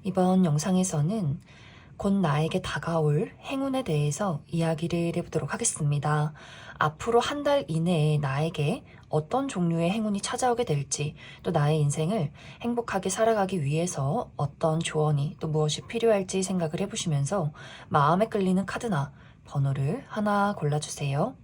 이번 영상에서는 곧 나에게 다가올 행운에 대해서 이야기를 해보도록 하겠습니다. 앞으로 한 달 이내에 나에게 어떤 종류의 행운이 찾아오게 될지, 또 나의 인생을 행복하게 살아가기 위해서 어떤 조언이 또 무엇이 필요할지 생각을 해보시면서 마음에 끌리는 카드나 번호를 하나 골라주세요.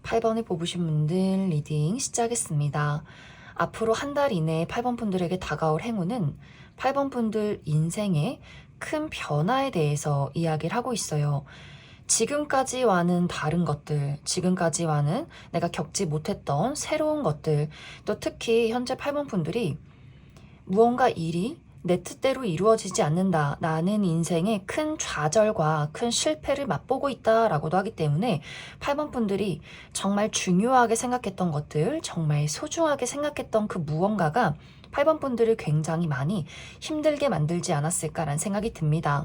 8번을 뽑으신 분들 리딩 시작하겠습니다. 앞으로 한 달 이내에 8번 분들에게 다가올 행운은 8번 분들 인생의 큰 변화에 대해서 이야기를 하고 있어요. 지금까지와는 다른 것들, 지금까지와는 내가 겪지 못했던 새로운 것들, 또 특히 현재 8번 분들이 무언가 일이 내 뜻대로 이루어지지 않는다. 나는 인생의 큰 좌절과 큰 실패를 맛보고 있다라고도 하기 때문에 8번 분들이 정말 중요하게 생각했던 것들, 정말 소중하게 생각했던 그 무언가가 8번 분들을 굉장히 많이 힘들게 만들지 않았을까라는 생각이 듭니다.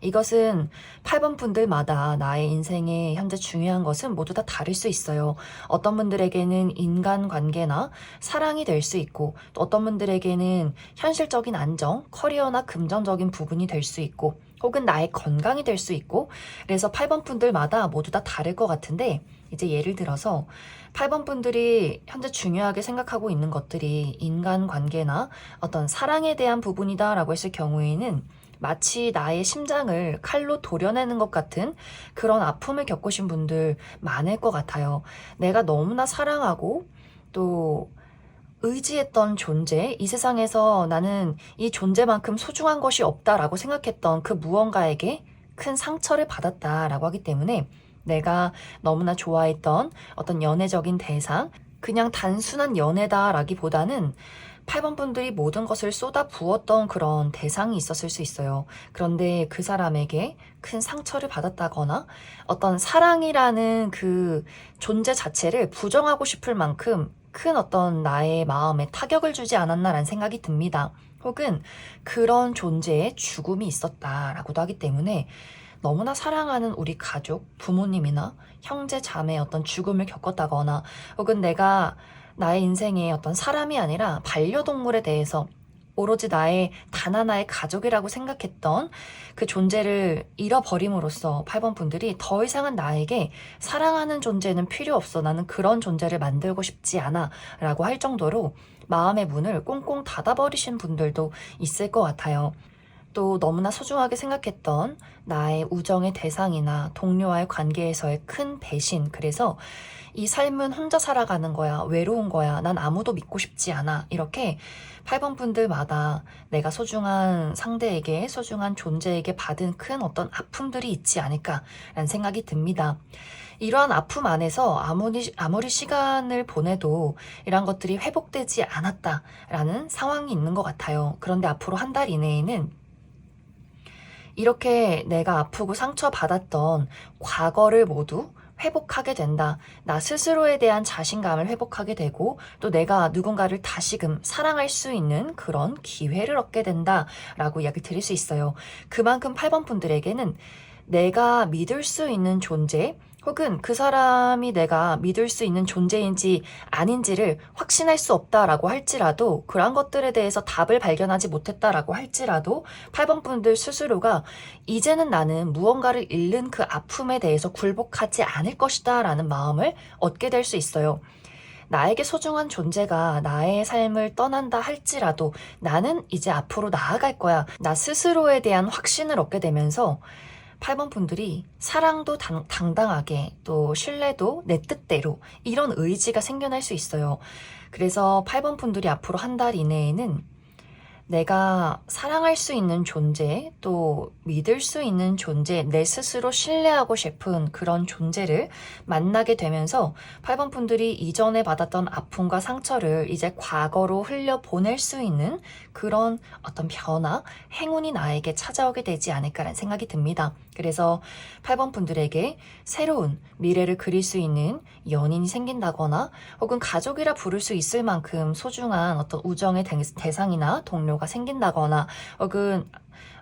이것은 8번 분들마다 나의 인생에 현재 중요한 것은 모두 다 다를 수 있어요. 어떤 분들에게는 인간관계나 사랑이 될 수 있고, 또 어떤 분들에게는 현실적인 안정, 커리어나 금전적인 부분이 될 수 있고, 혹은 나의 건강이 될 수 있고, 그래서 8번 분들마다 모두 다 다를 것 같은데, 이제 예를 들어서 8번 분들이 현재 중요하게 생각하고 있는 것들이 인간관계나 어떤 사랑에 대한 부분이다라고 했을 경우에는 마치 나의 심장을 칼로 도려내는 것 같은 그런 아픔을 겪으신 분들 많을 것 같아요. 내가 너무나 사랑하고 또 의지했던 존재, 이 세상에서 나는 이 존재만큼 소중한 것이 없다라고 생각했던 그 무언가에게 큰 상처를 받았다라고 하기 때문에 내가 너무나 좋아했던 어떤 연애적인 대상, 그냥 단순한 연애다라기보다는 8번 분들이 모든 것을 쏟아 부었던 그런 대상이 있었을 수 있어요. 그런데 그 사람에게 큰 상처를 받았다거나 어떤 사랑이라는 그 존재 자체를 부정하고 싶을 만큼 큰 어떤 나의 마음에 타격을 주지 않았나라는 생각이 듭니다. 혹은 그런 존재의 죽음이 있었다라고도 하기 때문에 너무나 사랑하는 우리 가족, 부모님이나 형제, 자매의 어떤 죽음을 겪었다거나 혹은 내가 나의 인생에 어떤 사람이 아니라 반려동물에 대해서 오로지 나의 단 하나의 가족이라고 생각했던 그 존재를 잃어버림으로써 8번 분들이 더 이상은 나에게 사랑하는 존재는 필요 없어. 나는 그런 존재를 만들고 싶지 않아. 라고 할 정도로 마음의 문을 꽁꽁 닫아버리신 분들도 있을 것 같아요. 또 너무나 소중하게 생각했던 나의 우정의 대상이나 동료와의 관계에서의 큰 배신. 그래서 이 삶은 혼자 살아가는 거야. 외로운 거야. 난 아무도 믿고 싶지 않아. 이렇게 8번 분들마다 내가 소중한 상대에게, 소중한 존재에게 받은 큰 어떤 아픔들이 있지 않을까라는 생각이 듭니다. 이러한 아픔 안에서 아무리 시간을 보내도 이런 것들이 회복되지 않았다라는 상황이 있는 것 같아요. 그런데 앞으로 한 달 이내에는 이렇게 내가 아프고 상처받았던 과거를 모두 회복하게 된다. 나 스스로에 대한 자신감을 회복하게 되고 또 내가 누군가를 다시금 사랑할 수 있는 그런 기회를 얻게 된다. 라고 이야기 드릴 수 있어요. 그만큼 8번 분들에게는 내가 믿을 수 있는 존재, 혹은 그 사람이 내가 믿을 수 있는 존재인지 아닌지를 확신할 수 없다라고 할지라도, 그러한 것들에 대해서 답을 발견하지 못했다라고 할지라도 8번 분들 스스로가 이제는 나는 무언가를 잃는 그 아픔에 대해서 굴복하지 않을 것이다 라는 마음을 얻게 될 수 있어요. 나에게 소중한 존재가 나의 삶을 떠난다 할지라도 나는 이제 앞으로 나아갈 거야. 나 스스로에 대한 확신을 얻게 되면서 8번 분들이 사랑도 당당하게 또 신뢰도 내 뜻대로 이런 의지가 생겨날 수 있어요. 그래서 8번 분들이 앞으로 한 달 이내에는 내가 사랑할 수 있는 존재, 또 믿을 수 있는 존재, 내 스스로 신뢰하고 싶은 그런 존재를 만나게 되면서 8번 분들이 이전에 받았던 아픔과 상처를 이제 과거로 흘려보낼 수 있는 그런 어떤 변화, 행운이 나에게 찾아오게 되지 않을까라는 생각이 듭니다. 그래서 8번 분들에게 새로운 미래를 그릴 수 있는 연인이 생긴다거나 혹은 가족이라 부를 수 있을 만큼 소중한 어떤 우정의 대상이나 동료가 생긴다거나 혹은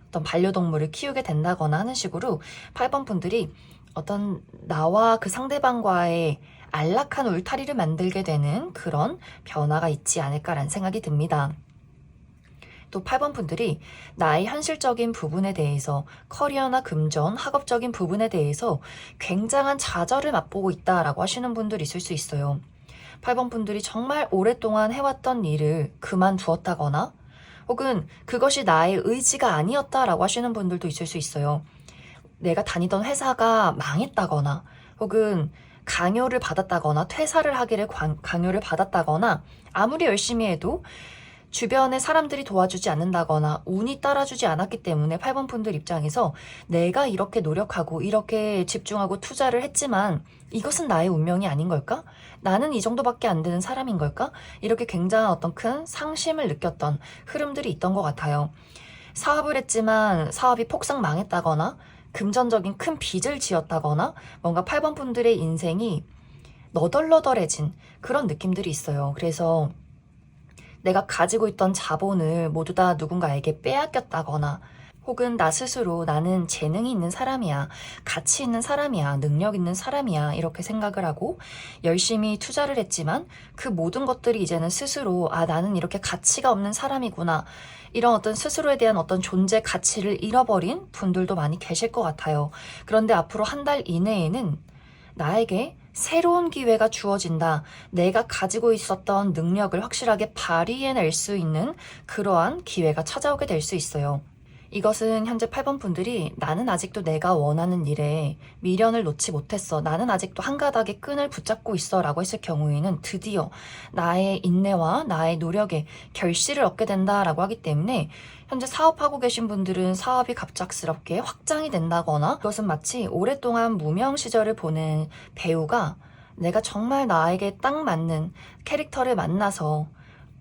어떤 반려동물을 키우게 된다거나 하는 식으로 8번 분들이 어떤 나와 그 상대방과의 안락한 울타리를 만들게 되는 그런 변화가 있지 않을까라는 생각이 듭니다. 또 8번 분들이 나의 현실적인 부분에 대해서 커리어나 금전, 학업적인 부분에 대해서 굉장한 좌절을 맛보고 있다라고 하시는 분들이 있을 수 있어요. 8번 분들이 정말 오랫동안 해왔던 일을 그만두었다거나 혹은 그것이 나의 의지가 아니었다라고 하시는 분들도 있을 수 있어요. 내가 다니던 회사가 망했다거나 혹은 강요를 받았다거나 퇴사를 하기를 강요를 받았다거나 아무리 열심히 해도 주변에 사람들이 도와주지 않는다거나 운이 따라주지 않았기 때문에 8번 분들 입장에서 내가 이렇게 노력하고 이렇게 집중하고 투자를 했지만 이것은 나의 운명이 아닌 걸까? 나는 이 정도밖에 안 되는 사람인 걸까? 이렇게 굉장한 어떤 큰 상심을 느꼈던 흐름들이 있던 것 같아요. 사업을 했지만 사업이 폭삭 망했다거나 금전적인 큰 빚을 지었다거나 뭔가 8번 분들의 인생이 너덜너덜해진 그런 느낌들이 있어요. 그래서 내가 가지고 있던 자본을 모두 다 누군가에게 빼앗겼다거나 혹은 나 스스로 나는 재능이 있는 사람이야, 가치 있는 사람이야, 능력 있는 사람이야 이렇게 생각을 하고 열심히 투자를 했지만 그 모든 것들이 이제는 스스로 나는 이렇게 가치가 없는 사람이구나 이런 어떤 스스로에 대한 어떤 존재 가치를 잃어버린 분들도 많이 계실 것 같아요. 그런데 앞으로 한 달 이내에는 나에게 새로운 기회가 주어진다. 내가 가지고 있었던 능력을 확실하게 발휘해낼 수 있는 그러한 기회가 찾아오게 될 수 있어요. 이것은 현재 8번 분들이 나는 아직도 내가 원하는 일에 미련을 놓지 못했어. 나는 아직도 한 가닥의 끈을 붙잡고 있어 라고 했을 경우에는 드디어 나의 인내와 나의 노력에 결실을 얻게 된다라고 하기 때문에 현재 사업하고 계신 분들은 사업이 갑작스럽게 확장이 된다거나 그것은 마치 오랫동안 무명 시절을 보낸 배우가 내가 정말 나에게 딱 맞는 캐릭터를 만나서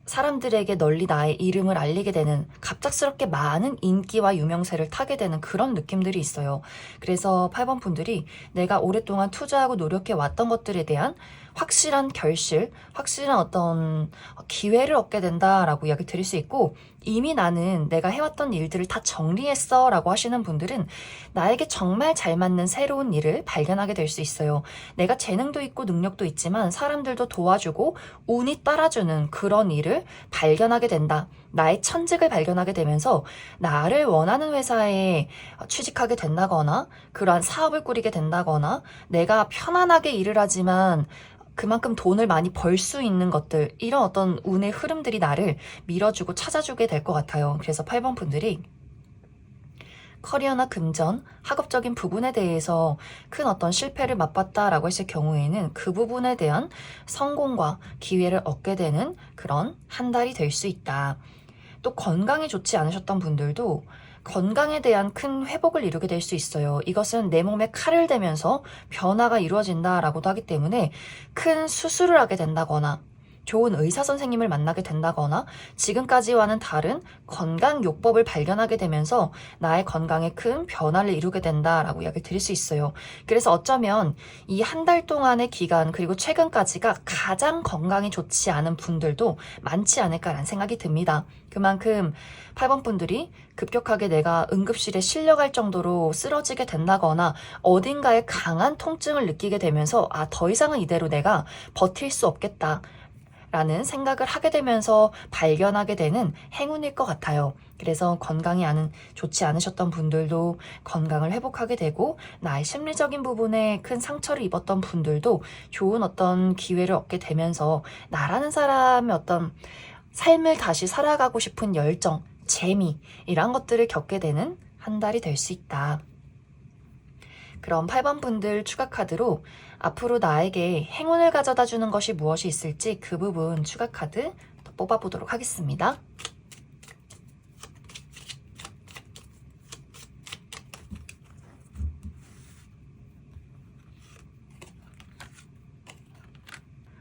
사람들에게 널리 나의 이름을 알리게 되는 갑작스럽게 많은 인기와 유명세를 타게 되는 그런 느낌들이 있어요. 그래서 8번 분들이 내가 오랫동안 투자하고 노력해 왔던 것들에 대한 확실한 결실, 확실한 어떤 기회를 얻게 된다라고 이야기 드릴 수 있고 이미 나는 내가 해왔던 일들을 다 정리했어 라고 하시는 분들은 나에게 정말 잘 맞는 새로운 일을 발견하게 될 수 있어요. 내가 재능도 있고 능력도 있지만 사람들도 도와주고 운이 따라주는 그런 일을 발견하게 된다. 나의 천직을 발견하게 되면서 나를 원하는 회사에 취직하게 된다거나 그러한 사업을 꾸리게 된다거나 내가 편안하게 일을 하지만 그만큼 돈을 많이 벌 수 있는 것들 이런 어떤 운의 흐름들이 나를 밀어주고 찾아주게 될 것 같아요. 그래서 8번 분들이 커리어나 금전, 학업적인 부분에 대해서 큰 어떤 실패를 맛봤다라고 했을 경우에는 그 부분에 대한 성공과 기회를 얻게 되는 그런 한 달이 될 수 있다. 또 건강이 좋지 않으셨던 분들도 건강에 대한 큰 회복을 이루게 될 수 있어요. 이것은 내 몸에 칼을 대면서 변화가 이루어진다라고도 하기 때문에 큰 수술을 하게 된다거나 좋은 의사 선생님을 만나게 된다거나 지금까지와는 다른 건강 요법을 발견하게 되면서 나의 건강에 큰 변화를 이루게 된다라고 이야기를 드릴 수 있어요. 그래서 어쩌면 이 한 달 동안의 기간 그리고 최근까지가 가장 건강이 좋지 않은 분들도 많지 않을까라는 생각이 듭니다. 그만큼 8번 분들이 급격하게 내가 응급실에 실려갈 정도로 쓰러지게 된다거나 어딘가에 강한 통증을 느끼게 되면서 더 이상은 이대로 내가 버틸 수 없겠다. 라는 생각을 하게 되면서 발견하게 되는 행운일 것 같아요. 그래서 건강이 좋지 않으셨던 분들도 건강을 회복하게 되고, 나의 심리적인 부분에 큰 상처를 입었던 분들도 좋은 어떤 기회를 얻게 되면서 나라는 사람의 어떤 삶을 다시 살아가고 싶은 열정, 재미, 이런 것들을 겪게 되는 한 달이 될 수 있다. 그럼 8번 분들 추가 카드로 앞으로 나에게 행운을 가져다 주는 것이 무엇이 있을지 그 부분 추가 카드 더 뽑아보도록 하겠습니다.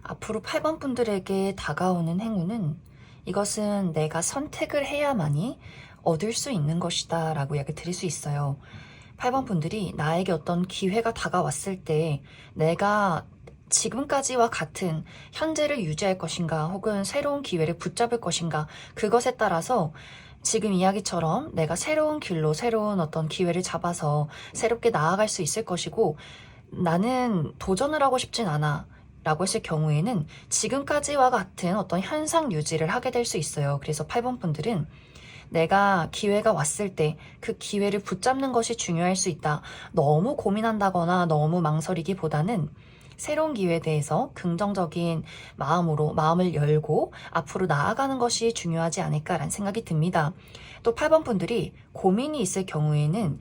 앞으로 8번 분들에게 다가오는 행운은 이것은 내가 선택을 해야만이 얻을 수 있는 것이다 라고 이야기 드릴 수 있어요. 8번 분들이 나에게 어떤 기회가 다가왔을 때 내가 지금까지와 같은 현재를 유지할 것인가 혹은 새로운 기회를 붙잡을 것인가, 그것에 따라서 지금 이야기처럼 내가 새로운 길로 새로운 어떤 기회를 잡아서 새롭게 나아갈 수 있을 것이고, 나는 도전을 하고 싶진 않아 라고 했을 경우에는 지금까지와 같은 어떤 현상 유지를 하게 될 수 있어요. 그래서 8번 분들은 내가 기회가 왔을 때 그 기회를 붙잡는 것이 중요할 수 있다. 너무 고민한다거나 너무 망설이기보다는 새로운 기회에 대해서 긍정적인 마음으로 마음을 열고 앞으로 나아가는 것이 중요하지 않을까라는 생각이 듭니다. 또 8번 분들이 고민이 있을 경우에는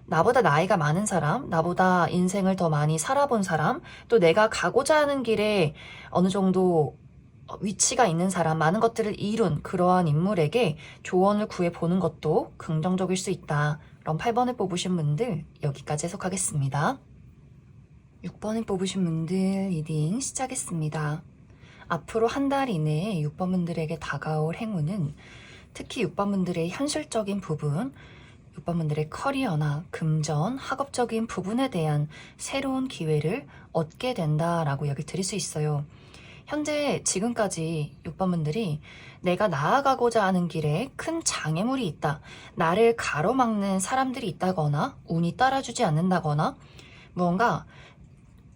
나보다 나이가 많은 사람, 나보다 인생을 더 많이 살아본 사람, 또 내가 가고자 하는 길에 어느 정도 위치가 있는 사람, 많은 것들을 이룬 그러한 인물에게 조언을 구해보는 것도 긍정적일 수 있다. 그럼 8번을 뽑으신 분들 여기까지 해석하겠습니다. 6번을 뽑으신 분들 리딩 시작했습니다. 앞으로 한 달 이내에 6번 분들에게 다가올 행운은 특히 6번 분들의 현실적인 부분, 6번 분들의 커리어나 금전, 학업적인 부분에 대한 새로운 기회를 얻게 된다라고 이야기를 드릴 수 있어요. 현재 지금까지 6번 분들이 내가 나아가고자 하는 길에 큰 장애물이 있다, 나를 가로막는 사람들이 있다거나 운이 따라주지 않는다거나 무언가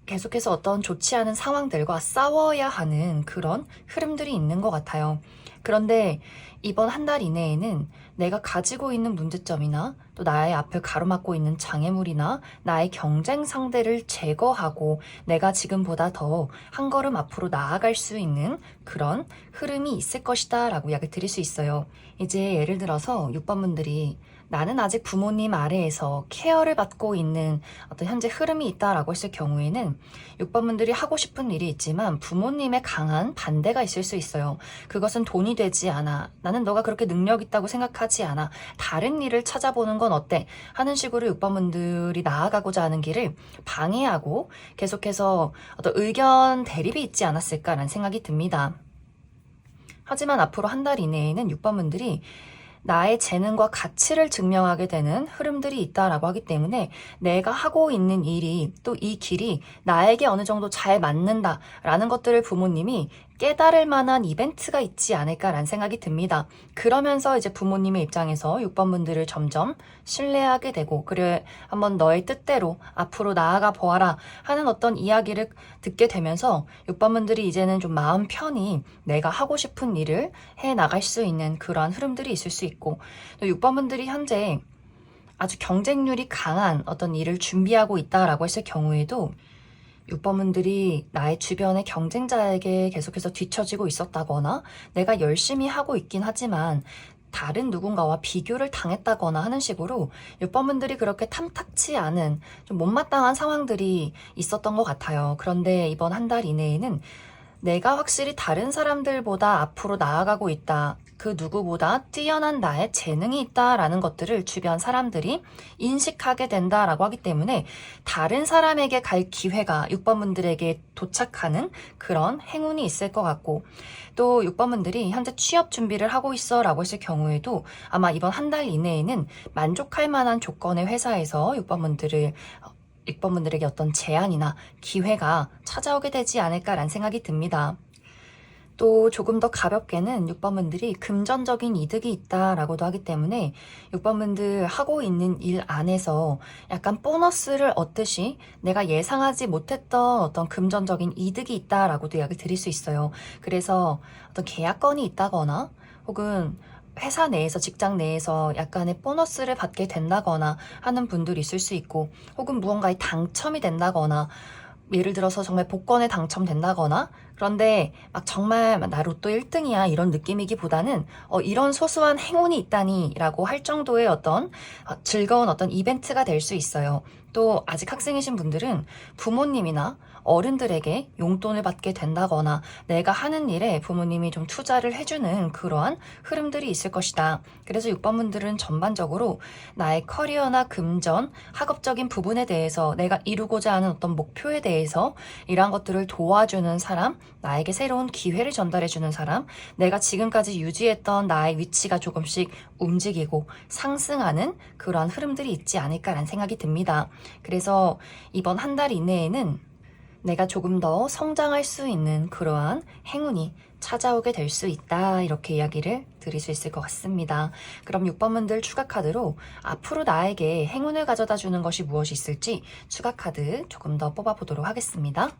계속해서 어떤 좋지 않은 상황들과 싸워야 하는 그런 흐름들이 있는 것 같아요. 그런데 이번 한 달 이내에는 내가 가지고 있는 문제점이나 또 나의 앞을 가로막고 있는 장애물이나 나의 경쟁 상대를 제거하고 내가 지금보다 더 한 걸음 앞으로 나아갈 수 있는 그런 흐름이 있을 것이다 라고 이야기를 드릴 수 있어요. 이제 예를 들어서 6번 분들이 나는 아직 부모님 아래에서 케어를 받고 있는 어떤 현재 흐름이 있다라고 했을 경우에는 6번 분들이 하고 싶은 일이 있지만 부모님의 강한 반대가 있을 수 있어요. 그것은 돈이 되지 않아. 나는 너가 그렇게 능력 있다고 생각하지 않아. 다른 일을 찾아보는 건 어때? 하는 식으로 6번 분들이 나아가고자 하는 길을 방해하고 계속해서 어떤 의견 대립이 있지 않았을까라는 생각이 듭니다. 하지만 앞으로 한 달 이내에는 6번 분들이 나의 재능과 가치를 증명하게 되는 흐름들이 있다라고 하기 때문에 내가 하고 있는 일이 또 이 길이 나에게 어느 정도 잘 맞는다라는 것들을 부모님이 깨달을 만한 이벤트가 있지 않을까라는 생각이 듭니다. 그러면서 이제 부모님의 입장에서 6번 분들을 점점 신뢰하게 되고, 그래 한번 너의 뜻대로 앞으로 나아가 보아라 하는 어떤 이야기를 듣게 되면서 6번 분들이 이제는 좀 마음 편히 내가 하고 싶은 일을 해 나갈 수 있는 그러한 흐름들이 있을 수 있고, 또 6번 분들이 현재 아주 경쟁률이 강한 어떤 일을 준비하고 있다라고 했을 경우에도 6번 분들이 나의 주변의 경쟁자에게 계속해서 뒤처지고 있었다거나 내가 열심히 하고 있긴 하지만 다른 누군가와 비교를 당했다거나 하는 식으로 6번 분들이 그렇게 탐탁치 않은 좀 못마땅한 상황들이 있었던 것 같아요. 그런데 이번 한 달 이내에는 내가 확실히 다른 사람들보다 앞으로 나아가고 있다, 그 누구보다 뛰어난 나의 재능이 있다라는 것들을 주변 사람들이 인식하게 된다라고 하기 때문에 다른 사람에게 갈 기회가 6번 분들에게 도착하는 그런 행운이 있을 것 같고, 또 6번 분들이 현재 취업 준비를 하고 있어 라고 했을 경우에도 아마 이번 한 달 이내에는 만족할 만한 조건의 회사에서 6번 분들에게 어떤 제안이나 기회가 찾아오게 되지 않을까라는 생각이 듭니다. 또 조금 더 가볍게는 6번분들이 금전적인 이득이 있다라고도 하기 때문에 6번분들 하고 있는 일 안에서 약간 보너스를 얻듯이 내가 예상하지 못했던 어떤 금전적인 이득이 있다라고도 이야기 드릴 수 있어요. 그래서 어떤 계약건이 있다거나 혹은 회사 내에서 직장 내에서 약간의 보너스를 받게 된다거나 하는 분들이 있을 수 있고 혹은 무언가에 당첨이 된다거나 예를 들어서 정말 복권에 당첨된다거나 그런데 막 정말 나 로또 1등이야 이런 느낌이기보다는 이런 소소한 행운이 있다니 라고 할 정도의 어떤 즐거운 어떤 이벤트가 될 수 있어요. 또 아직 학생이신 분들은 부모님이나 어른들에게 용돈을 받게 된다거나 내가 하는 일에 부모님이 좀 투자를 해주는 그러한 흐름들이 있을 것이다. 그래서 6번분들은 전반적으로 나의 커리어나 금전, 학업적인 부분에 대해서 내가 이루고자 하는 어떤 목표에 대해서 이러한 것들을 도와주는 사람, 나에게 새로운 기회를 전달해주는 사람, 내가 지금까지 유지했던 나의 위치가 조금씩 움직이고 상승하는 그러한 흐름들이 있지 않을까라는 생각이 듭니다. 그래서 이번 한 달 이내에는 내가 조금 더 성장할 수 있는 그러한 행운이 찾아오게 될 수 있다. 이렇게 이야기를 드릴 수 있을 것 같습니다. 그럼 6번분들 추가 카드로 앞으로 나에게 행운을 가져다 주는 것이 무엇이 있을지 추가 카드 조금 더 뽑아보도록 하겠습니다.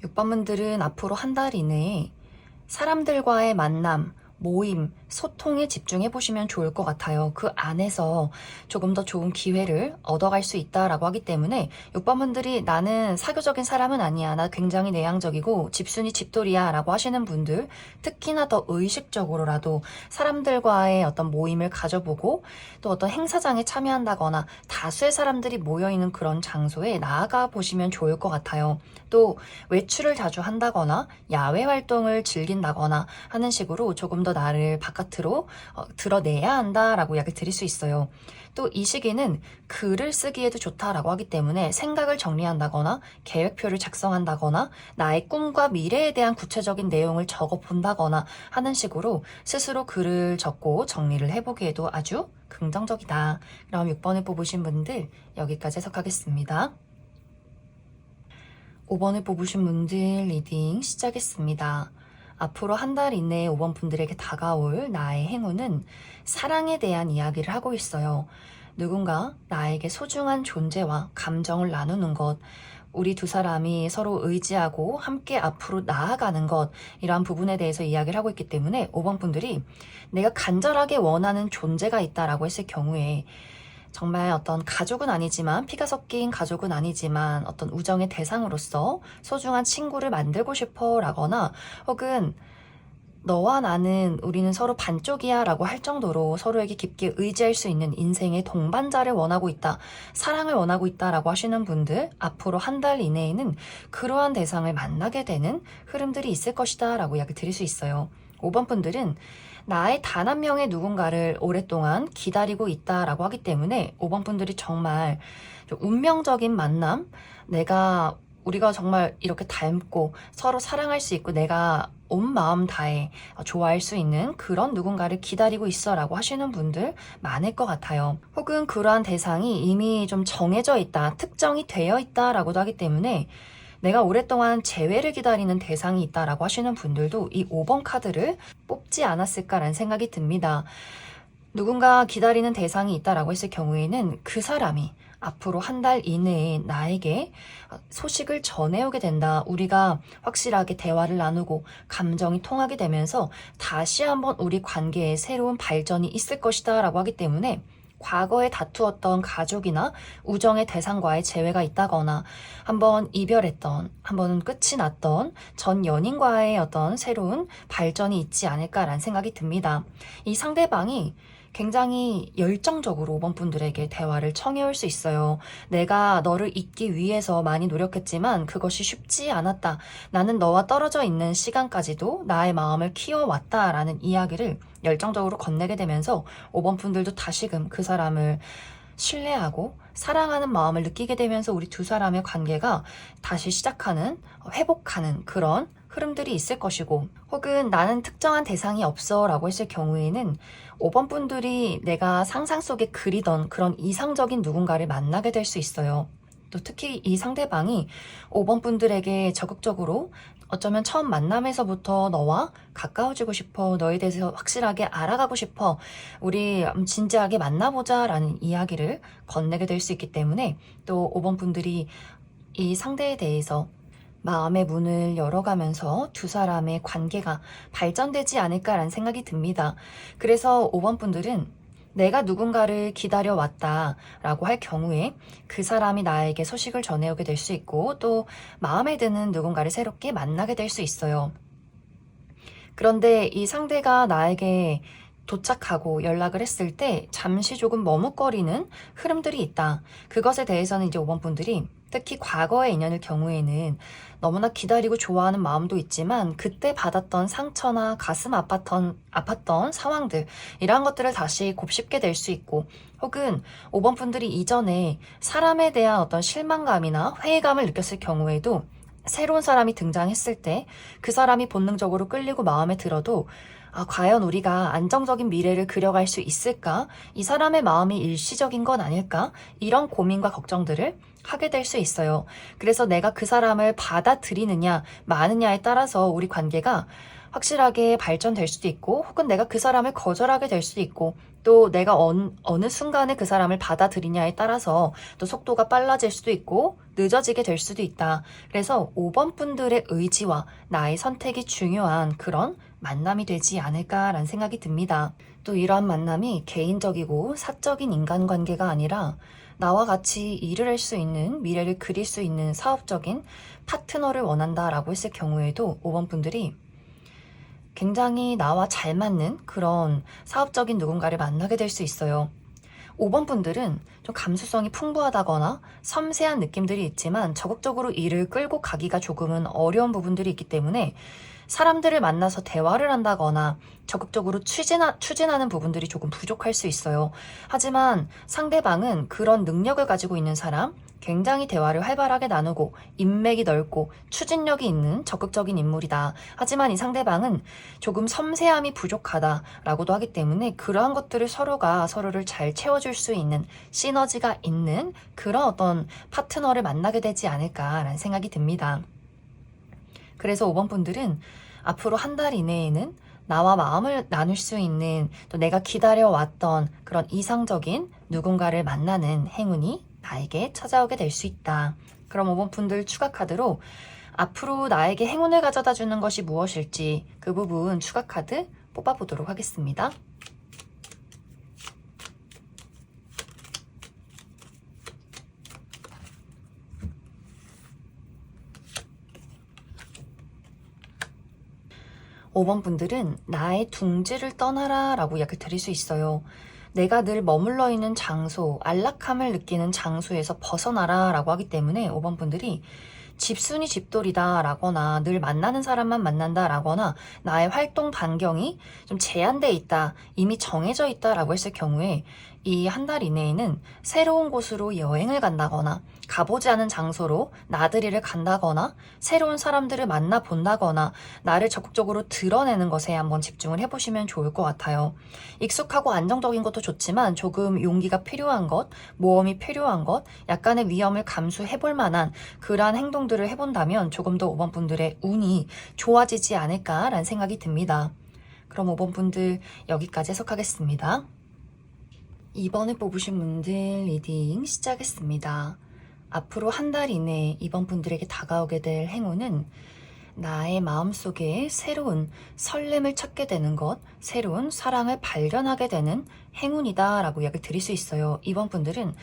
6번분들은 앞으로 한 달 이내에 사람들과의 만남, 모임, 소통에 집중해 보시면 좋을 것 같아요. 그 안에서 조금 더 좋은 기회를 얻어갈 수 있다라고 하기 때문에 6번분들이 나는 사교적인 사람은 아니야. 나 굉장히 내향적이고 집순이 집돌이야 라고 하시는 분들 특히나 더 의식적으로라도 사람들과의 어떤 모임을 가져보고 또 어떤 행사장에 참여한다거나 다수의 사람들이 모여있는 그런 장소에 나아가 보시면 좋을 것 같아요. 또 외출을 자주 한다거나 야외 활동을 즐긴다거나 하는 식으로 조금 더 나를 바깥으로 드러내야 한다라고 이야기 드릴 수 있어요. 또 이 시기는 글을 쓰기에도 좋다라고 하기 때문에 생각을 정리한다거나 계획표를 작성한다거나 나의 꿈과 미래에 대한 구체적인 내용을 적어본다거나 하는 식으로 스스로 글을 적고 정리를 해보기에도 아주 긍정적이다. 그럼 6번을 뽑으신 분들 여기까지 해석하겠습니다. 5번을 뽑으신 분들 리딩 시작했습니다. 앞으로 한 달 이내에 5번 분들에게 다가올 나의 행운은 사랑에 대한 이야기를 하고 있어요. 누군가 나에게 소중한 존재와 감정을 나누는 것, 우리 두 사람이 서로 의지하고 함께 앞으로 나아가는 것, 이러한 부분에 대해서 이야기를 하고 있기 때문에 5번 분들이 내가 간절하게 원하는 존재가 있다라고 했을 경우에 정말 어떤 가족은 아니지만 피가 섞인 가족은 아니지만 어떤 우정의 대상으로서 소중한 친구를 만들고 싶어 라거나 혹은 너와 나는 우리는 서로 반쪽이야 라고 할 정도로 서로에게 깊게 의지할 수 있는 인생의 동반자를 원하고 있다, 사랑을 원하고 있다 라고 하시는 분들 앞으로 한 달 이내에는 그러한 대상을 만나게 되는 흐름들이 있을 것이다 라고 이야기 드릴 수 있어요. 5번 분들은 나의 단 한 명의 누군가를 오랫동안 기다리고 있다라고 하기 때문에 5번 분들이 정말 좀 운명적인 만남, 우리가 정말 이렇게 닮고 서로 사랑할 수 있고 내가 온 마음 다해 좋아할 수 있는 그런 누군가를 기다리고 있어 라고 하시는 분들 많을 것 같아요. 혹은 그러한 대상이 이미 좀 정해져 있다, 특정이 되어 있다 라고도 하기 때문에 내가 오랫동안 재회를 기다리는 대상이 있다라고 하시는 분들도 이 5번 카드를 뽑지 않았을까라는 생각이 듭니다. 누군가 기다리는 대상이 있다라고 했을 경우에는 그 사람이 앞으로 한 달 이내에 나에게 소식을 전해오게 된다. 우리가 확실하게 대화를 나누고 감정이 통하게 되면서 다시 한번 우리 관계에 새로운 발전이 있을 것이다 라고 하기 때문에 과거에 다투었던 가족이나 우정의 대상과의 재회가 있다거나 한번 이별했던, 한번 끝이 났던 전 연인과의 어떤 새로운 발전이 있지 않을까라는 생각이 듭니다. 이 상대방이 굉장히 열정적으로 5번 분들에게 대화를 청해올 수 있어요. 내가 너를 잊기 위해서 많이 노력했지만 그것이 쉽지 않았다. 나는 너와 떨어져 있는 시간까지도 나의 마음을 키워왔다라는 이야기를 열정적으로 건네게 되면서 5번 분들도 다시금 그 사람을 신뢰하고 사랑하는 마음을 느끼게 되면서 우리 두 사람의 관계가 다시 시작하는, 회복하는 그런 흐름들이 있을 것이고, 혹은 나는 특정한 대상이 없어 라고 했을 경우에는 5번 분들이 내가 상상 속에 그리던 그런 이상적인 누군가를 만나게 될 수 있어요. 또 특히 이 상대방이 5번 분들에게 적극적으로 어쩌면 처음 만남에서부터 너와 가까워지고 싶어, 너에 대해서 확실하게 알아가고 싶어, 우리 진지하게 만나보자 라는 이야기를 건네게 될 수 있기 때문에, 또 5번 분들이 이 상대에 대해서 마음의 문을 열어가면서 두 사람의 관계가 발전되지 않을까라는 생각이 듭니다. 그래서 5번 분들은 내가 누군가를 기다려왔다 라고 할 경우에 그 사람이 나에게 소식을 전해오게 될 수 있고, 또 마음에 드는 누군가를 새롭게 만나게 될 수 있어요. 그런데 이 상대가 나에게 도착하고 연락을 했을 때 잠시 조금 머뭇거리는 흐름들이 있다. 그것에 대해서는 이제 5번 분들이 특히 과거의 인연일 경우에는 너무나 기다리고 좋아하는 마음도 있지만 그때 받았던 상처나 가슴 아팠던 상황들, 이러한 것들을 다시 곱씹게 될 수 있고, 혹은 5번 분들이 이전에 사람에 대한 어떤 실망감이나 회의감을 느꼈을 경우에도 새로운 사람이 등장했을 때 그 사람이 본능적으로 끌리고 마음에 들어도 과연 우리가 안정적인 미래를 그려갈 수 있을까? 이 사람의 마음이 일시적인 건 아닐까? 이런 고민과 걱정들을 하게 될 수 있어요. 그래서 내가 그 사람을 받아들이느냐, 마느냐에 따라서 우리 관계가 확실하게 발전될 수도 있고, 혹은 내가 그 사람을 거절하게 될 수도 있고, 또 내가 어느 순간에 그 사람을 받아들이냐에 따라서 또 속도가 빨라질 수도 있고 늦어지게 될 수도 있다. 그래서 5번 분들의 의지와 나의 선택이 중요한 그런 만남이 되지 않을까라는 생각이 듭니다. 또 이러한 만남이 개인적이고 사적인 인간관계가 아니라 나와 같이 일을 할 수 있는, 미래를 그릴 수 있는 사업적인 파트너를 원한다라고 했을 경우에도 5번 분들이 굉장히 나와 잘 맞는 그런 사업적인 누군가를 만나게 될 수 있어요. 5번 분들은 좀 감수성이 풍부하다거나 섬세한 느낌들이 있지만 적극적으로 일을 끌고 가기가 조금은 어려운 부분들이 있기 때문에 사람들을 만나서 대화를 한다거나 적극적으로 추진하는 부분들이 조금 부족할 수 있어요. 하지만 상대방은 그런 능력을 가지고 있는 사람, 굉장히 대화를 활발하게 나누고 인맥이 넓고 추진력이 있는 적극적인 인물이다. 하지만 이 상대방은 조금 섬세함이 부족하다라고도 하기 때문에 그러한 것들을 서로가 서로를 잘 채워줄 수 있는 시너지가 있는 그런 어떤 파트너를 만나게 되지 않을까라는 생각이 듭니다. 그래서 5번 분들은 앞으로 한 달 이내에는 나와 마음을 나눌 수 있는, 또 내가 기다려왔던 그런 이상적인 누군가를 만나는 행운이 나에게 찾아오게 될 수 있다. 그럼 5번 분들 추가 카드로 앞으로 나에게 행운을 가져다 주는 것이 무엇일지 그 부분 추가 카드 뽑아보도록 하겠습니다. 5번 분들은 나의 둥지를 떠나라 라고 이야기를 드릴 수 있어요. 내가 늘 머물러 있는 장소, 안락함을 느끼는 장소에서 벗어나라 라고 하기 때문에 5번 분들이 집순이 집돌이다 라거나 늘 만나는 사람만 만난다 라거나 나의 활동 반경이 좀 제한돼 있다, 이미 정해져 있다 라고 했을 경우에 이 한 달 이내에는 새로운 곳으로 여행을 간다거나 가보지 않은 장소로 나들이를 간다거나 새로운 사람들을 만나본다거나 나를 적극적으로 드러내는 것에 한번 집중을 해보시면 좋을 것 같아요. 익숙하고 안정적인 것도 좋지만 조금 용기가 필요한 것, 모험이 필요한 것, 약간의 위험을 감수해볼 만한 그러한 행동들을 해본다면 조금 더 5번 분들의 운이 좋아지지 않을까라는 생각이 듭니다. 그럼 5번 분들 여기까지 해석하겠습니다. 이번에 뽑으신 분들 리딩 시작했습니다. 앞으로 한 달 이내에 이번 분들에게 다가오게 될 행운은 나의 마음속에 새로운 설렘을 찾게 되는 것, 새로운 사랑을 발견하게 되는 행운이다 라고 이야기를 드릴 수 있어요. 이번 분들은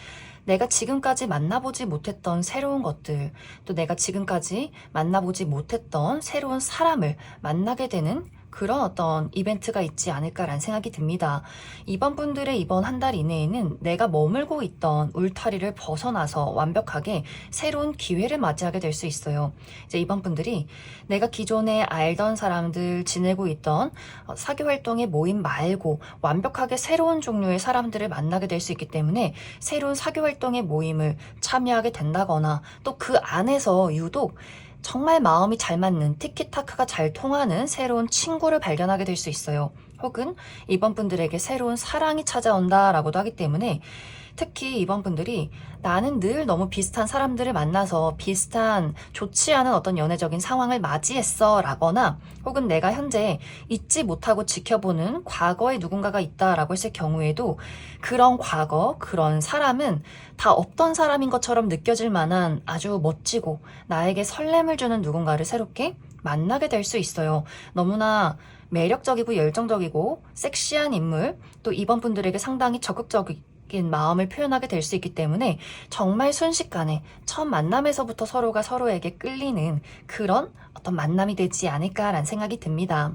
내가 지금까지 만나보지 못했던 새로운 것들, 또 내가 지금까지 만나보지 못했던 새로운 사람을 만나게 되는 그런 어떤 이벤트가 있지 않을까라는 생각이 듭니다. 이번 분들의 이번 한 달 이내에는 내가 머물고 있던 울타리를 벗어나서 완벽하게 새로운 기회를 맞이하게 될 수 있어요. 이제 이번 분들이 내가 기존에 알던 사람들, 지내고 있던 사교 활동의 모임 말고 완벽하게 새로운 종류의 사람들을 만나게 될 수 있기 때문에 새로운 사교 활동의 모임을 참여하게 된다거나 또 그 안에서 유독 정말 마음이 잘 맞는 티키타카가 잘 통하는 새로운 친구를 발견하게 될 수 있어요. 혹은 이번 분들에게 새로운 사랑이 찾아온다라고도 하기 때문에 특히 이번 분들이 나는 늘 너무 비슷한 사람들을 만나서 비슷한 좋지 않은 어떤 연애적인 상황을 맞이했어 라거나 혹은 내가 현재 잊지 못하고 지켜보는 과거에 누군가가 있다라고 했을 경우에도 그런 과거, 그런 사람은 다 없던 사람인 것처럼 느껴질 만한 아주 멋지고 나에게 설렘을 주는 누군가를 새롭게 만나게 될 수 있어요. 너무나 매력적이고 열정적이고 섹시한 인물, 또 이번 분들에게 상당히 적극적인 마음을 표현하게 될 수 있기 때문에 정말 순식간에 첫 만남에서부터 서로가 서로에게 끌리는 그런 어떤 만남이 되지 않을까라는 생각이 듭니다.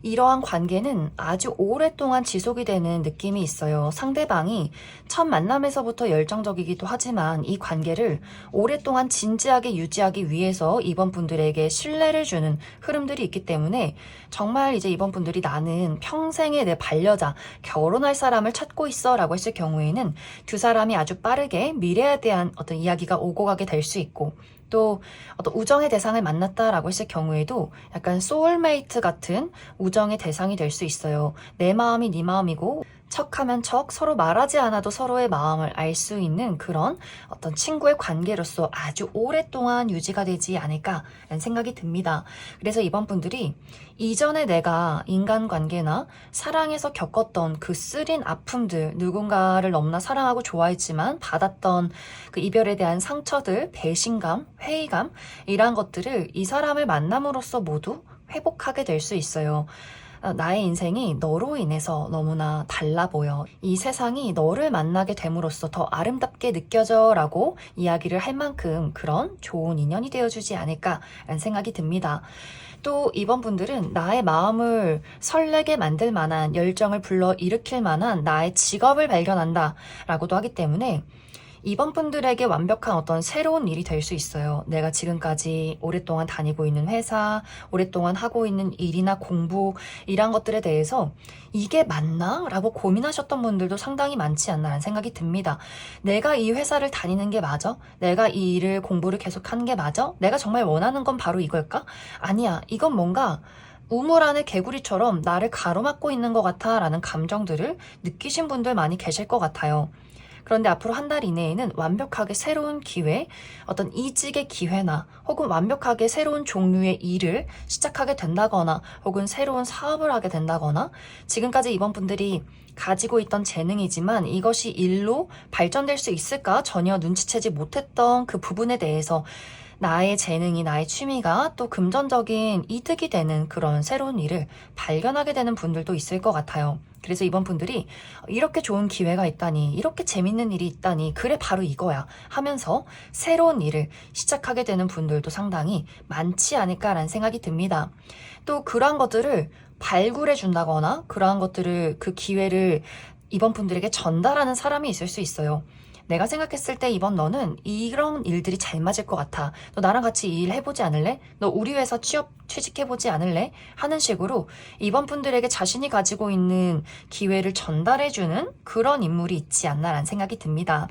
이러한 관계는 아주 오랫동안 지속이 되는 느낌이 있어요. 상대방이 첫 만남에서부터 열정적이기도 하지만 이 관계를 오랫동안 진지하게 유지하기 위해서 이번 분들에게 신뢰를 주는 흐름들이 있기 때문에 정말 이제 이번 분들이 나는 평생의 내 반려자, 결혼할 사람을 찾고 있어 라고 했을 경우에는 두 사람이 아주 빠르게 미래에 대한 어떤 이야기가 오고 가게 될 수 있고 또 어떤 우정의 대상을 만났다라고 했을 경우에도 약간 소울메이트 같은 우정의 대상이 될 수 있어요. 내 마음이 네 마음이고 척하면 척 서로 말하지 않아도 서로의 마음을 알 수 있는 그런 어떤 친구의 관계로서 아주 오랫동안 유지가 되지 않을까라는 생각이 듭니다. 그래서 이번 분들이 이전에 내가 인간관계나 사랑에서 겪었던 그 쓰린 아픔들, 누군가를 너무나 사랑하고 좋아했지만 받았던 그 이별에 대한 상처들, 배신감, 회의감 이러한 것들을 이 사람을 만남으로써 모두 회복하게 될 수 있어요. 나의 인생이 너로 인해서 너무나 달라 보여. 이 세상이 너를 만나게 됨으로써 더 아름답게 느껴져 라고 이야기를 할 만큼 그런 좋은 인연이 되어주지 않을까라는 생각이 듭니다. 또 이번 분들은 나의 마음을 설레게 만들 만한 열정을 불러일으킬 만한 나의 직업을 발견한다 라고도 하기 때문에 이번 분들에게 완벽한 어떤 새로운 일이 될 수 있어요. 내가 지금까지 오랫동안 다니고 있는 회사, 오랫동안 하고 있는 일이나 공부 이런 것들에 대해서 이게 맞나? 라고 고민하셨던 분들도 상당히 많지 않나라는 생각이 듭니다. 내가 이 회사를 다니는 게 맞아? 내가 이 일을 공부를 계속하는 게 맞아? 내가 정말 원하는 건 바로 이걸까? 아니야. 이건 뭔가 우물 안의 개구리처럼 나를 가로막고 있는 것 같아 라는 감정들을 느끼신 분들 많이 계실 것 같아요. 그런데 앞으로 한 달 이내에는 완벽하게 새로운 기회, 어떤 이직의 기회나 혹은 완벽하게 새로운 종류의 일을 시작하게 된다거나 혹은 새로운 사업을 하게 된다거나 지금까지 이번 분들이 가지고 있던 재능이지만 이것이 일로 발전될 수 있을까 전혀 눈치채지 못했던 그 부분에 대해서 나의 재능이 나의 취미가 또 금전적인 이득이 되는 그런 새로운 일을 발견하게 되는 분들도 있을 것 같아요. 그래서 이번 분들이 이렇게 좋은 기회가 있다니, 이렇게 재밌는 일이 있다니, 그래 바로 이거야 하면서 새로운 일을 시작하게 되는 분들도 상당히 많지 않을까라는 생각이 듭니다. 또 그러한 것들을 발굴해 준다거나 그러한 것들을 그 기회를 이번 분들에게 전달하는 사람이 있을 수 있어요. 내가 생각했을 때 이번 너는 이런 일들이 잘 맞을 것 같아. 너 나랑 같이 이 일 해보지 않을래? 너 우리 회사 취직해보지 않을래? 하는 식으로 이번 분들에게 자신이 가지고 있는 기회를 전달해주는 그런 인물이 있지 않나라는 생각이 듭니다.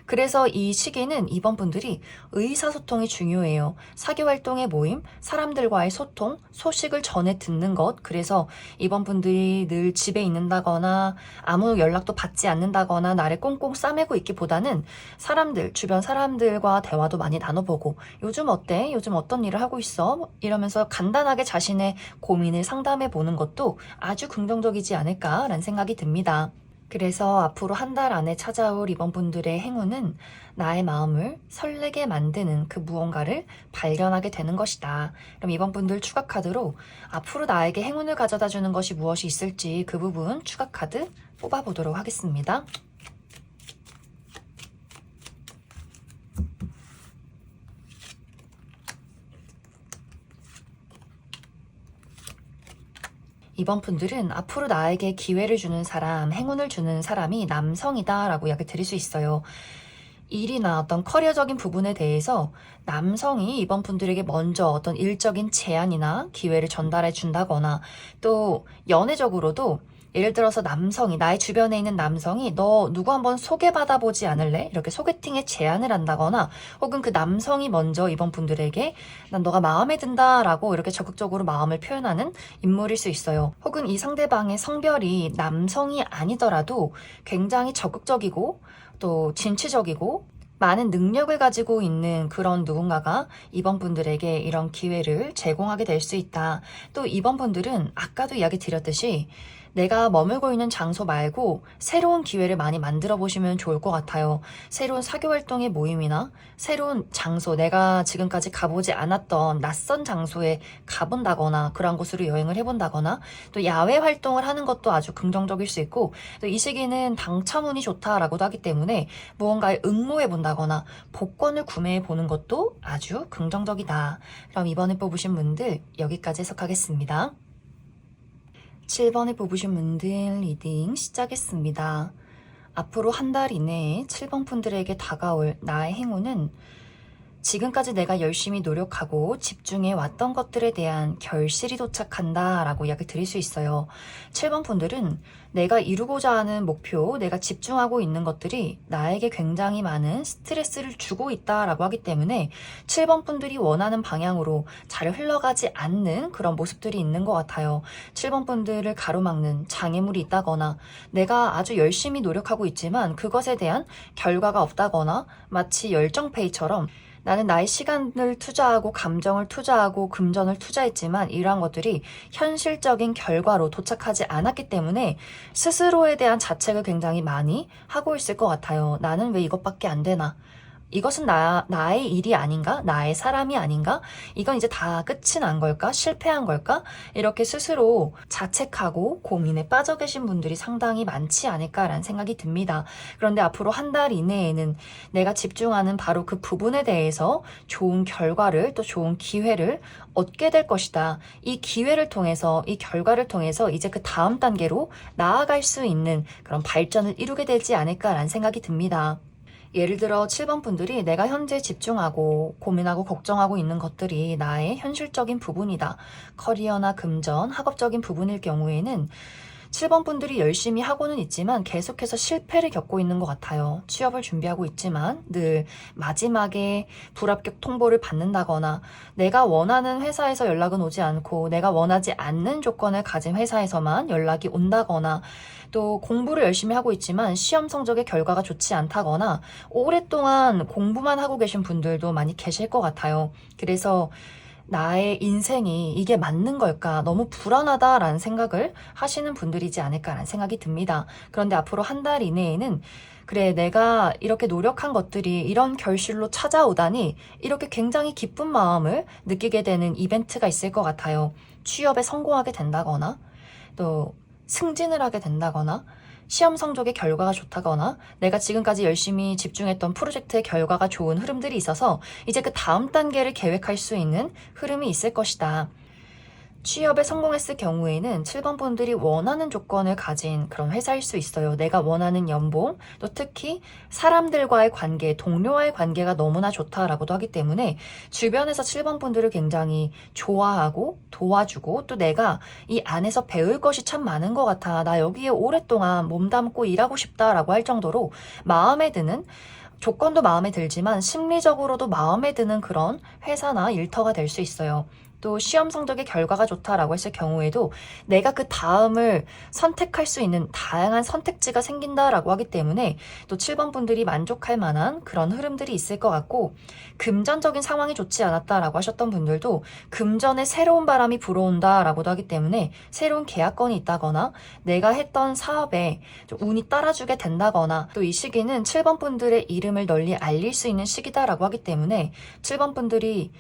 그래서 이 시기는 이번 분들이 의사소통이 중요해요. 사교활동의 모임, 사람들과의 소통, 소식을 전해 듣는 것. 그래서 이번 분들이 늘 집에 있는다거나 아무 연락도 받지 않는다거나 나를 꽁꽁 싸매고 있기보다는 사람들, 주변 사람들과 대화도 많이 나눠보고 요즘 어때? 요즘 어떤 일을 하고 있어? 이러면서 간단하게 자신의 고민을 상담해 보는 것도 아주 긍정적이지 않을까라는 생각이 듭니다. 그래서 앞으로 한 달 안에 찾아올 이번 분들의 행운은 나의 마음을 설레게 만드는 그 무언가를 발견하게 되는 것이다. 그럼 이번 분들 추가 카드로 앞으로 나에게 행운을 가져다 주는 것이 무엇이 있을지 그 부분 추가 카드 뽑아보도록 하겠습니다. 이번 분들은 앞으로 나에게 기회를 주는 사람, 행운을 주는 사람이 남성이다 라고 이야기 드릴 수 있어요. 일이나 어떤 커리어적인 부분에 대해서 남성이 이번 분들에게 먼저 어떤 일적인 제안이나 기회를 전달해 준다거나 또 연애적으로도 예를 들어서 남성이, 나의 주변에 있는 남성이 너 누구 한번 소개받아 보지 않을래? 이렇게 소개팅에 제안을 한다거나, 혹은 그 남성이 먼저 이번 분들에게 난 너가 마음에 든다 라고 이렇게 적극적으로 마음을 표현하는 인물일 수 있어요. 혹은 이 상대방의 성별이 남성이 아니더라도 굉장히 적극적이고 또 진취적이고 많은 능력을 가지고 있는 그런 누군가가 이번 분들에게 이런 기회를 제공하게 될 수 있다. 또 이번 분들은 아까도 이야기 드렸듯이 내가 머물고 있는 장소 말고 새로운 기회를 많이 만들어 보시면 좋을 것 같아요. 새로운 사교 활동의 모임이나 새로운 장소, 내가 지금까지 가보지 않았던 낯선 장소에 가본다거나 그런 곳으로 여행을 해본다거나 또 야외 활동을 하는 것도 아주 긍정적일 수 있고, 또 이 시기는 당첨운이 좋다라고도 하기 때문에 무언가에 응모해 본다거나 복권을 구매해 보는 것도 아주 긍정적이다. 그럼 이번에 뽑으신 분들 여기까지 해석하겠습니다. 7번에 뽑으신 분들 리딩 시작했습니다. 앞으로 한 달 이내에 7번 분들에게 다가올 나의 행운은 지금까지 내가 열심히 노력하고 집중해 왔던 것들에 대한 결실이 도착한다 라고 이야기 드릴 수 있어요. 7번 분들은 내가 이루고자 하는 목표, 내가 집중하고 있는 것들이 나에게 굉장히 많은 스트레스를 주고 있다라고 하기 때문에 7번 분들이 원하는 방향으로 잘 흘러가지 않는 그런 모습들이 있는 것 같아요. 7번 분들을 가로막는 장애물이 있다거나 내가 아주 열심히 노력하고 있지만 그것에 대한 결과가 없다거나 마치 열정페이처럼 나는 나의 시간을 투자하고 감정을 투자하고 금전을 투자했지만 이러한 것들이 현실적인 결과로 도착하지 않았기 때문에 스스로에 대한 자책을 굉장히 많이 하고 있을 것 같아요. 나는 왜 이것밖에 안 되나? 이것은 나의 일이 아닌가? 나의 사람이 아닌가? 이건 이제 다 끝이 난 걸까? 실패한 걸까? 이렇게 스스로 자책하고 고민에 빠져 계신 분들이 상당히 많지 않을까라는 생각이 듭니다. 그런데 앞으로 한 달 이내에는 내가 집중하는 바로 그 부분에 대해서 좋은 결과를 또 좋은 기회를 얻게 될 것이다. 이 기회를 통해서, 이 결과를 통해서 이제 그 다음 단계로 나아갈 수 있는 그런 발전을 이루게 되지 않을까라는 생각이 듭니다. 예를 들어 7번 분들이 내가 현재 집중하고 고민하고 걱정하고 있는 것들이 나의 현실적인 부분이다. 커리어나 금전, 학업적인 부분일 경우에는 7번 분들이 열심히 하고는 있지만 계속해서 실패를 겪고 있는 것 같아요. 취업을 준비하고 있지만 늘 마지막에 불합격 통보를 받는다거나 내가 원하는 회사에서 연락은 오지 않고 내가 원하지 않는 조건을 가진 회사에서만 연락이 온다거나, 또 공부를 열심히 하고 있지만 시험 성적의 결과가 좋지 않다거나 오랫동안 공부만 하고 계신 분들도 많이 계실 것 같아요. 그래서 나의 인생이 이게 맞는 걸까? 너무 불안하다라는 생각을 하시는 분들이지 않을까라는 생각이 듭니다. 그런데 앞으로 한 달 이내에는 그래, 내가 이렇게 노력한 것들이 이런 결실로 찾아오다니 이렇게 굉장히 기쁜 마음을 느끼게 되는 이벤트가 있을 것 같아요. 취업에 성공하게 된다거나 또 승진을 하게 된다거나 시험 성적의 결과가 좋다거나 내가 지금까지 열심히 집중했던 프로젝트의 결과가 좋은 흐름들이 있어서 이제 그 다음 단계를 계획할 수 있는 흐름이 있을 것이다. 취업에 성공했을 경우에는 7번 분들이 원하는 조건을 가진 그런 회사일 수 있어요. 내가 원하는 연봉, 또 특히 사람들과의 관계, 동료와의 관계가 너무나 좋다라고도 하기 때문에 주변에서 7번 분들을 굉장히 좋아하고 도와주고, 또 내가 이 안에서 배울 것이 참 많은 것 같아. 나 여기에 오랫동안 몸담고 일하고 싶다라고 할 정도로 마음에 드는, 조건도 마음에 들지만 심리적으로도 마음에 드는 그런 회사나 일터가 될 수 있어요. 또 시험 성적의 결과가 좋다라고 했을 경우에도 내가 그 다음을 선택할 수 있는 다양한 선택지가 생긴다라고 하기 때문에 또 7번 분들이 만족할 만한 그런 흐름들이 있을 것 같고, 금전적인 상황이 좋지 않았다라고 하셨던 분들도 금전에 새로운 바람이 불어온다라고도 하기 때문에 새로운 계약건이 있다거나 내가 했던 사업에 좀 운이 따라주게 된다거나, 또 이 시기는 7번 분들의 이름을 널리 알릴 수 있는 시기다라고 하기 때문에 7번 분들이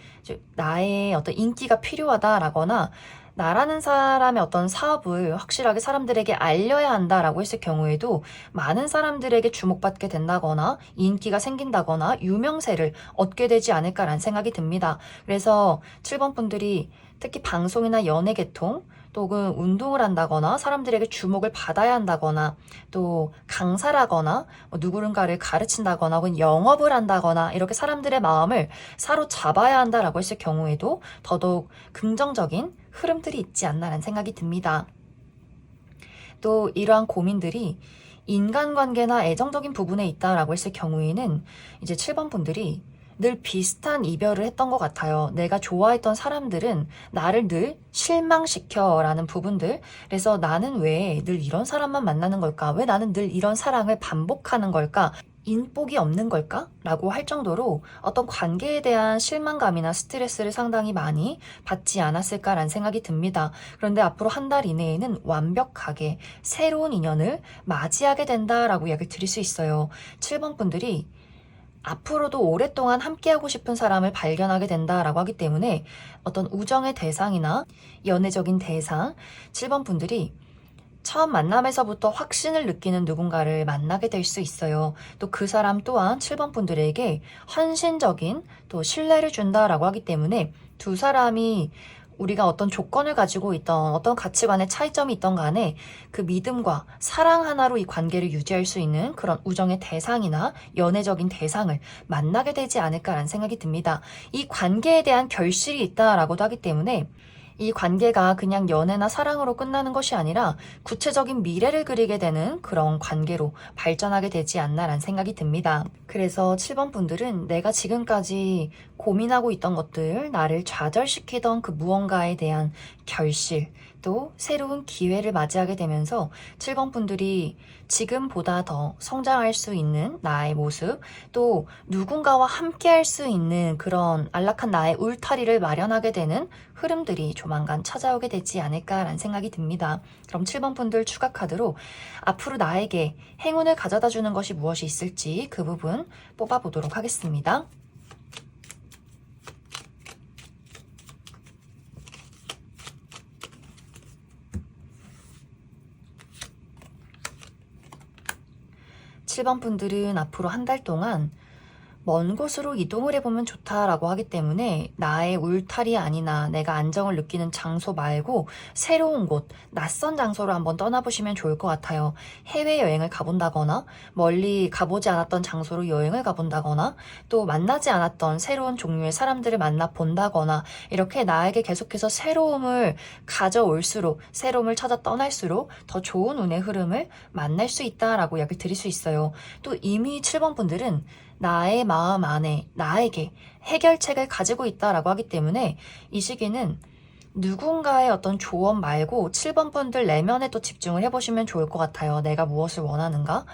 나의 어떤 인기가 필요하다라거나 나라는 사람의 어떤 사업을 확실하게 사람들에게 알려야 한다라고 했을 경우에도 많은 사람들에게 주목받게 된다거나 인기가 생긴다거나 유명세를 얻게 되지 않을까라는 생각이 듭니다. 그래서 7번 분들이 특히 방송이나 연예 계통, 또는 운동을 한다거나 사람들에게 주목을 받아야 한다거나 또 강사라거나 누군가를 가르친다거나 혹은 영업을 한다거나 이렇게 사람들의 마음을 사로잡아야 한다라고 했을 경우에도 더더욱 긍정적인 흐름들이 있지 않나라는 생각이 듭니다. 또 이러한 고민들이 인간관계나 애정적인 부분에 있다라고 했을 경우에는 이제 7번 분들이 늘 비슷한 이별을 했던 것 같아요. 내가 좋아했던 사람들은 나를 늘 실망시켜 라는 부분들. 그래서 나는 왜 늘 이런 사람만 만나는 걸까? 왜 나는 늘 이런 사랑을 반복하는 걸까? 인복이 없는 걸까? 라고 할 정도로 어떤 관계에 대한 실망감이나 스트레스를 상당히 많이 받지 않았을까라는 생각이 듭니다. 그런데 앞으로 한 달 이내에는 완벽하게 새로운 인연을 맞이하게 된다라고 이야기를 드릴 수 있어요. 7번 분들이 앞으로도 오랫동안 함께하고 싶은 사람을 발견하게 된다라고 하기 때문에 어떤 우정의 대상이나 연애적인 대상, 7번 분들이 처음 만남에서부터 확신을 느끼는 누군가를 만나게 될 수 있어요. 또 그 사람 또한 7번 분들에게 헌신적인 또 신뢰를 준다라고 하기 때문에 두 사람이 우리가 어떤 조건을 가지고 있던 어떤 가치관의 차이점이 있던 간에 그 믿음과 사랑 하나로 이 관계를 유지할 수 있는 그런 우정의 대상이나 연애적인 대상을 만나게 되지 않을까라는 생각이 듭니다. 이 관계에 대한 결실이 있다라고도 하기 때문에 이 관계가 그냥 연애나 사랑으로 끝나는 것이 아니라 구체적인 미래를 그리게 되는 그런 관계로 발전하게 되지 않나라는 생각이 듭니다. 그래서 7번 분들은 내가 지금까지 고민하고 있던 것들, 나를 좌절시키던 그 무언가에 대한 결실, 또 새로운 기회를 맞이하게 되면서 7번 분들이 지금보다 더 성장할 수 있는 나의 모습, 또 누군가와 함께 할 수 있는 그런 안락한 나의 울타리를 마련하게 되는 흐름들이 조만간 찾아오게 되지 않을까라는 생각이 듭니다. 그럼 7번 분들 추가 카드로 앞으로 나에게 행운을 가져다 주는 것이 무엇이 있을지 그 부분 뽑아보도록 하겠습니다. 7번 분들은 앞으로 한 달 동안 먼 곳으로 이동을 해보면 좋다라고 하기 때문에 나의 울타리 아니나 내가 안정을 느끼는 장소 말고 새로운 곳, 낯선 장소로 한번 떠나보시면 좋을 것 같아요. 해외여행을 가본다거나 멀리 가보지 않았던 장소로 여행을 가본다거나 또 만나지 않았던 새로운 종류의 사람들을 만나본다거나 이렇게 나에게 계속해서 새로움을 가져올수록 새로움을 찾아 떠날수록 더 좋은 운의 흐름을 만날 수 있다라고 이야기를 드릴 수 있어요. 또 이미 7번 분들은 나의 마음 안에 나에게 해결책을 가지고 있다라고 하기 때문에 이 시기는 누군가의 어떤 조언 말고 7번 분들 내면에 또 집중을 해보시면 좋을 것 같아요. 내가 무엇을 원하는가?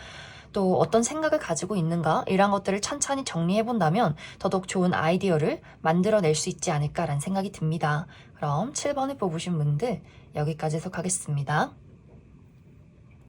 또 어떤 생각을 가지고 있는가? 이런 것들을 찬찬히 정리해본다면 더더욱 좋은 아이디어를 만들어낼 수 있지 않을까라는 생각이 듭니다. 그럼 7번을 뽑으신 분들 여기까지 해석하겠습니다.